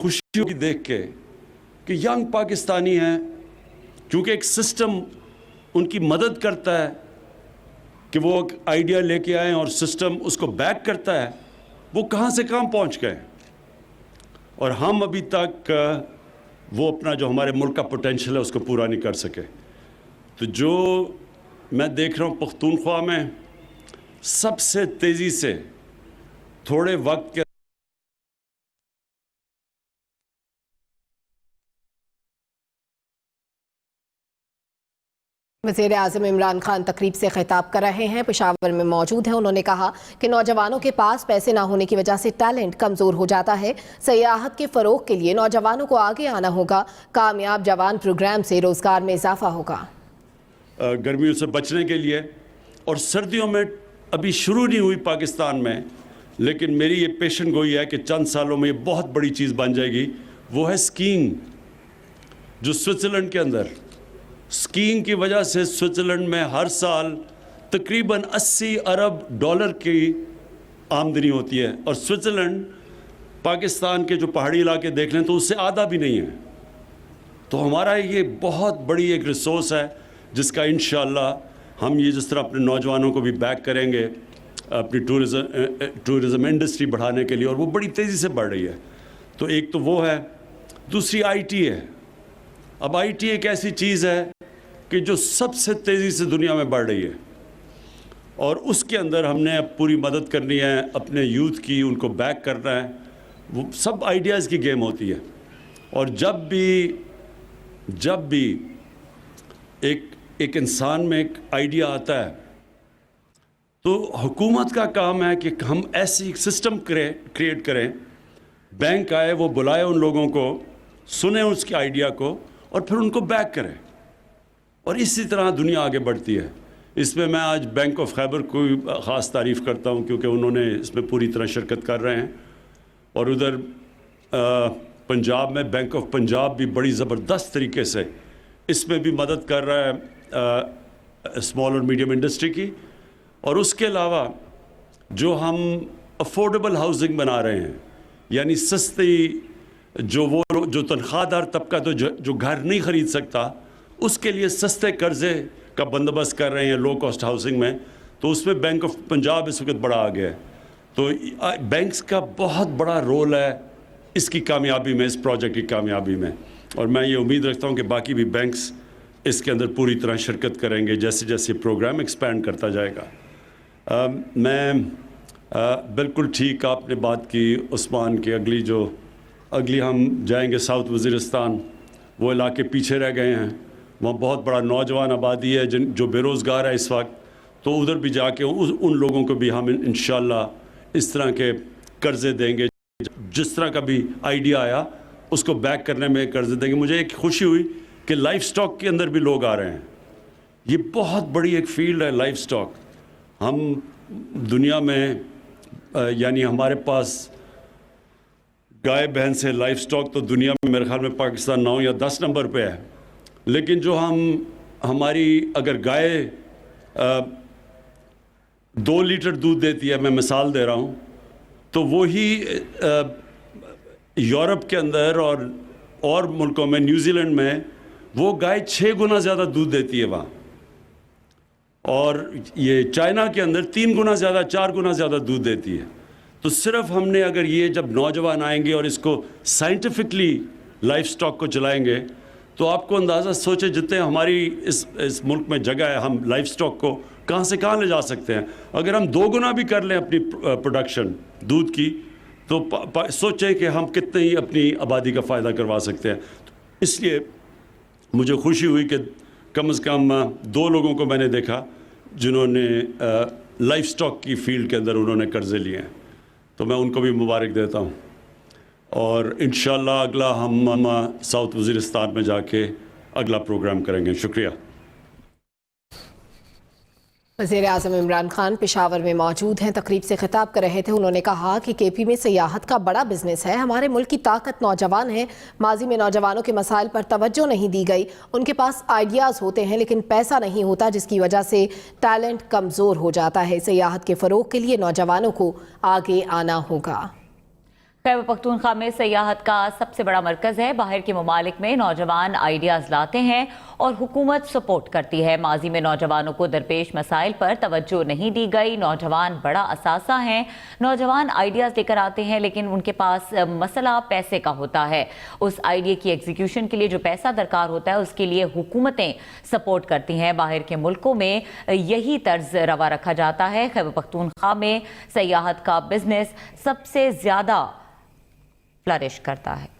خوشی ہوئی دیکھ کے کہ ینگ پاکستانی ہیں، کیونکہ ایک سسٹم ان کی مدد کرتا ہے کہ وہ ایک آئیڈیا لے کے آئیں اور سسٹم اس کو بیک کرتا ہے، وہ کہاں سے کہاں پہنچ گئے، اور ہم ابھی تک وہ اپنا جو ہمارے ملک کا پوٹینشیل ہے اس کو پورا نہیں کر سکے۔ تو جو میں دیکھ رہا ہوں پختونخوا میں سب سے تیزی سے تھوڑے وقت کے وزیر اعظم عمران خان تقریب سے خطاب کر رہے ہیں، پشاور میں موجود ہیں۔ انہوں نے کہا کہ نوجوانوں کے پاس پیسے نہ ہونے کی وجہ سے ٹیلنٹ کمزور ہو جاتا ہے۔ سیاحت کے فروغ کے لیے نوجوانوں کو آگے آنا ہوگا۔ کامیاب جوان پروگرام سے روزگار میں اضافہ ہوگا۔ گرمیوں سے بچنے کے لیے، اور سردیوں میں ابھی شروع نہیں ہوئی پاکستان میں، لیکن میری یہ پیشن گوئی ہے کہ چند سالوں میں یہ بہت بڑی چیز بن جائے گی، وہ ہے سکینگ، جو سوئٹزرلینڈ کے اندر سکینگ کی وجہ سے سوئٹزرلینڈ میں ہر سال تقریباً 80 ارب ڈالر کی آمدنی ہوتی ہے، اور سوئٹزرلینڈ پاکستان کے جو پہاڑی علاقے دیکھ لیں تو اس سے آدھا بھی نہیں ہے۔ تو ہمارا یہ بہت بڑی ایک ریسورس ہے جس کا انشاءاللہ ہم یہ جس طرح اپنے نوجوانوں کو بھی بیک کریں گے اپنی ٹورزم انڈسٹری بڑھانے کے لیے، اور وہ بڑی تیزی سے بڑھ رہی ہے۔ تو ایک تو وہ ہے، دوسری آئی ٹی ہے۔ اب آئی ٹی ایک ایسی چیز ہے کہ جو سب سے تیزی سے دنیا میں بڑھ رہی ہے، اور اس کے اندر ہم نے اب پوری مدد کرنی ہے اپنے یوتھ کی، ان کو بیک کرنا ہے۔ وہ سب آئیڈیاز کی گیم ہوتی ہے، اور جب بھی ایک انسان میں ایک آئیڈیا آتا ہے تو حکومت کا کام ہے کہ ہم ایسی سسٹم کریٹ کریں، بینک آئے، وہ بلائے ان لوگوں کو، سنیں اس کے آئیڈیا کو اور پھر ان کو بیک کریں، اور اسی طرح دنیا آگے بڑھتی ہے۔ اس میں میں آج بینک آف خیبر کو خاص تعریف کرتا ہوں کیونکہ انہوں نے اس میں پوری طرح شرکت کر رہے ہیں، اور ادھر پنجاب میں بینک آف پنجاب بھی بڑی زبردست طریقے سے اس میں بھی مدد کر رہا ہے اسمال اور میڈیم انڈسٹری کی۔ اور اس کے علاوہ جو ہم افورڈیبل ہاؤسنگ بنا رہے ہیں، یعنی سستی، جو تنخواہ دار طبقہ جو گھر نہیں خرید سکتا، اس کے لیے سستے قرضے کا بندوبست کر رہے ہیں لو کاسٹ ہاؤسنگ میں، تو اس میں بینک آف پنجاب اس وقت بڑا آگے ہے۔ تو بینکس کا بہت بڑا رول ہے اس کی کامیابی میں، اس پروجیکٹ کی کامیابی میں، اور میں یہ امید رکھتا ہوں کہ باقی بھی بینکس اس کے اندر پوری طرح شرکت کریں گے جیسے جیسے پروگرام ایکسپینڈ کرتا جائے گا۔ میں بالکل ٹھیک آپ نے بات کی عثمان کہ اگلی ہم جائیں گے ساؤتھ وزیرستان، وہ علاقے پیچھے رہ گئے ہیں، وہاں بہت بڑا نوجوان آبادی ہے جو بے روزگار ہے اس وقت، تو ادھر بھی جا کے ان لوگوں کو بھی ہم انشاءاللہ اس طرح کے قرضے دیں گے، جس طرح کا بھی آئیڈیا آیا اس کو بیک کرنے میں قرضے دیں گے۔ مجھے ایک خوشی ہوئی کہ لائف سٹاک کے اندر بھی لوگ آ رہے ہیں، یہ بہت بڑی ایک فیلڈ ہے لائف سٹاک۔ ہم دنیا میں یعنی ہمارے پاس گائے بہن سے لائف سٹاک تو دنیا میں میرے خیال میں پاکستان 9 یا 10 نمبر پہ ہے، لیکن جو ہماری اگر گائے 2 لیٹر دودھ دیتی ہے، میں مثال دے رہا ہوں، تو وہی یورپ کے اندر اور ملکوں میں، نیوزی لینڈ میں وہ گائے 6 گنا زیادہ دودھ دیتی ہے وہاں، اور یہ چائنا کے اندر 3 گنا زیادہ، 4 گنا زیادہ دودھ دیتی ہے۔ تو صرف ہم نے اگر یہ جب نوجوان آئیں گے اور اس کو سائنٹیفکلی لائف سٹاک کو چلائیں گے تو آپ کو اندازہ سوچے جتنے ہماری اس ملک میں جگہ ہے، ہم لائف سٹاک کو کہاں سے کہاں لے جا سکتے ہیں۔ اگر ہم 2 گنا بھی کر لیں اپنی پروڈکشن دودھ کی تو سوچیں کہ ہم کتنے ہی اپنی آبادی کا فائدہ کروا سکتے ہیں۔ اس لیے مجھے خوشی ہوئی کہ کم از کم 2 لوگوں کو میں نے دیکھا جنہوں نے لائف سٹاک کی فیلڈ کے اندر انہوں نے قرضے لیے ہیں، تو میں ان کو بھی مبارک دیتا ہوں، اور انشاءاللہ اگلا ہم ساؤتھ وزیرستان میں جا کے اگلا پروگرام کریں گے۔ شکریہ۔ وزیر اعظم عمران خان پشاور میں موجود ہیں، تقریب سے خطاب کر رہے تھے۔ انہوں نے کہا کہ کے پی میں سیاحت کا بڑا بزنس ہے، ہمارے ملک کی طاقت نوجوان ہیں، ماضی میں نوجوانوں کے مسائل پر توجہ نہیں دی گئی، ان کے پاس آئیڈیاز ہوتے ہیں لیکن پیسہ نہیں ہوتا، جس کی وجہ سے ٹیلنٹ کمزور ہو جاتا ہے۔ سیاحت کے فروغ کے لیے نوجوانوں کو آگے آنا ہوگا۔ خیبر پختونخوا میں سیاحت کا سب سے بڑا مرکز ہے۔ باہر کے ممالک میں نوجوان آئیڈیاز لاتے ہیں اور حکومت سپورٹ کرتی ہے۔ ماضی میں نوجوانوں کو درپیش مسائل پر توجہ نہیں دی گئی۔ نوجوان بڑا اثاثہ ہیں، نوجوان آئیڈیاز لے کر آتے ہیں، لیکن ان کے پاس مسئلہ پیسے کا ہوتا ہے۔ اس آئیڈیا کی ایگزیکیوشن کے لیے جو پیسہ درکار ہوتا ہے اس کے لیے حکومتیں سپورٹ کرتی ہیں۔ باہر کے ملکوں میں یہی طرز روا رکھا جاتا ہے۔ خیبر پختونخوا میں سیاحت کا بزنس سب سے زیادہ فلرش کرتا ہے۔